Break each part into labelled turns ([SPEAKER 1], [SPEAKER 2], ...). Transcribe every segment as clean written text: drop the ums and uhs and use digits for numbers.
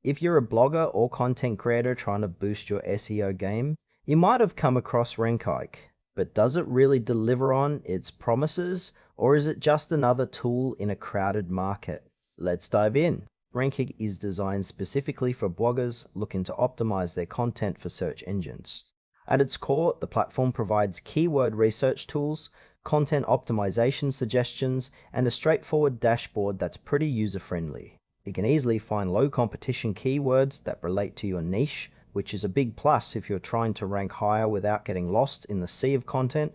[SPEAKER 1] If you're a blogger or content creator trying to boost your SEO game, you might have come across RankIQ, but does it really deliver on its promises, or is it just another tool in a crowded market? Let's dive in. RankIQ is designed specifically for bloggers looking to optimize their content for search engines. At its core, the platform provides keyword research tools, content optimization suggestions, and a straightforward dashboard that's pretty user-friendly. You can easily find low competition keywords that relate to your niche, which is a big plus if you're trying to rank higher without getting lost in the sea of content.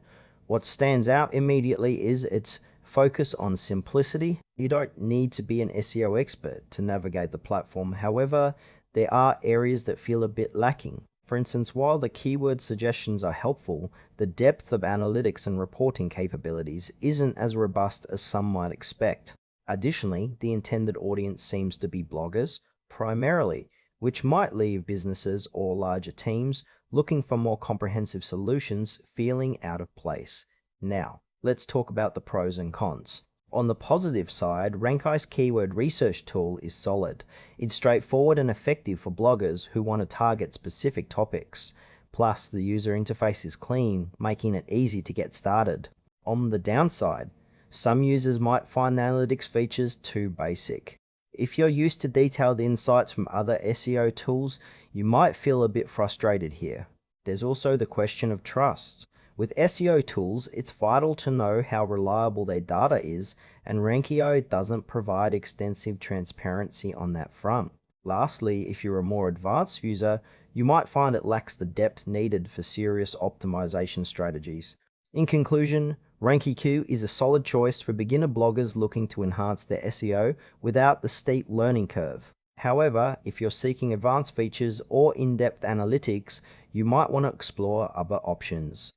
[SPEAKER 1] What stands out immediately is its focus on simplicity. You don't need to be an SEO expert to navigate the platform. However, there are areas that feel a bit lacking. For instance, while the keyword suggestions are helpful, the depth of analytics and reporting capabilities isn't as robust as some might expect. Additionally, the intended audience seems to be bloggers, primarily, which might leave businesses or larger teams looking for more comprehensive solutions feeling out of place. Now, let's talk about the pros and cons. On the positive side, RankIQ's keyword research tool is solid. It's straightforward and effective for bloggers who want to target specific topics. Plus, the user interface is clean, making it easy to get started. On the downside, some users might find the analytics features too basic. If you're used to detailed insights from other SEO tools, you might feel a bit frustrated here. There's also the question of trust. With SEO tools, it's vital to know how reliable their data is, and RankIQ doesn't provide extensive transparency on that front. Lastly, if you're a more advanced user, you might find it lacks the depth needed for serious optimization strategies. In conclusion, RankIQ is a solid choice for beginner bloggers looking to enhance their SEO without the steep learning curve. However, if you're seeking advanced features or in-depth analytics, you might want to explore other options.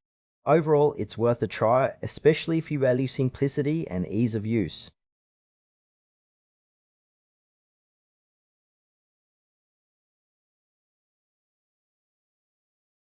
[SPEAKER 1] Overall, it's worth a try, especially if you value simplicity and ease of use.